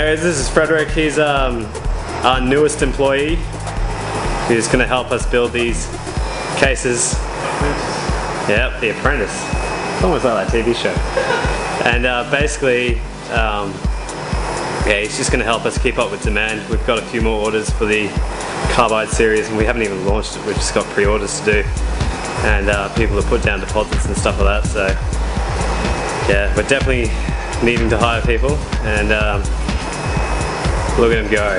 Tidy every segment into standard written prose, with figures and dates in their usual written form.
Anyways, this is Frederick. He's our newest employee. He's going to help us build these cases. Yep, The Apprentice. It's almost like that TV show. And basically, yeah, he's just going to help us keep up with demand. We've got a few more orders for the carbide series, and we haven't even launched it. We've just got pre-orders to do, and people have put down deposits and stuff like that. So yeah, we're definitely needing to hire people, and look at him go.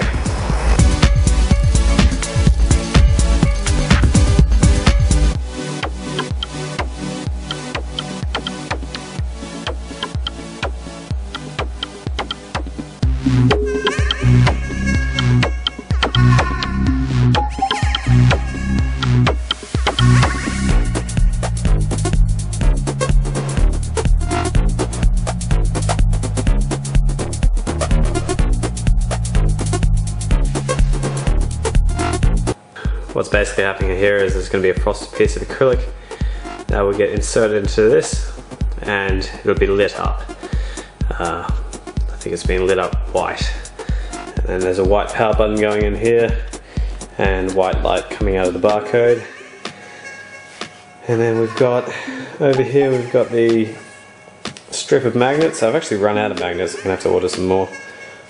What's basically happening here is there's going to be a frosted piece of acrylic that will get inserted into this, and it'll be lit up. I think it's being lit up white, and then there's a white power button going in here and white light coming out of the barcode. And then we've got over here, we've got the strip of magnets. I've actually run out of magnets. I'm gonna have to order some more.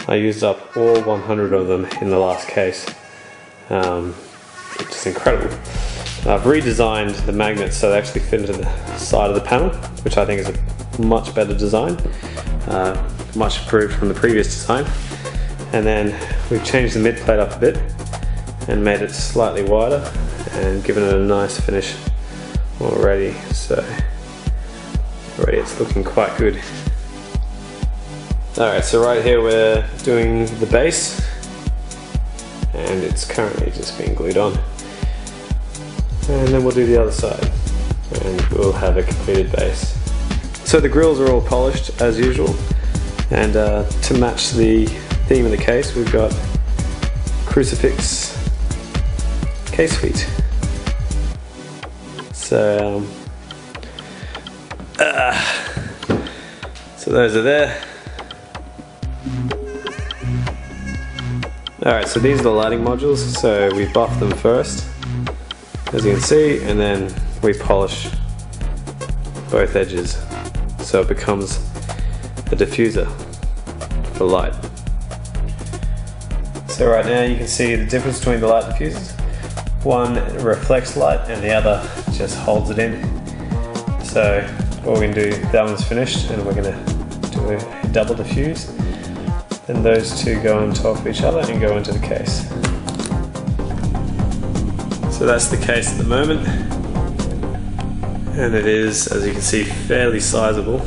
I used up all 100 of them in the last case. It's incredible. I've redesigned the magnets so they actually fit into the side of the panel, which I think is a much better design, much improved from the previous design. And then we've changed the mid plate up a bit and made it slightly wider and given it a nice finish already. So already it's looking quite good. Alright, so right here we're doing the base, and it's currently just being glued on. And then we'll do the other side, and we'll have a completed base. So the grills are all polished as usual, and to match the theme of the case, we've got crucifix case feet. So, so those are there. Alright, so these are the lighting modules. So we buff them first, as you can see, and then we polish both edges so it becomes a diffuser for light. So right now you can see the difference between the light diffusers. One reflects light and the other just holds it in. So what we're going to do, that one's finished, and we're going to do a double diffuse. Then those two go on top of each other and go into the case. So that's the case at the moment, and it is, as you can see, fairly sizable.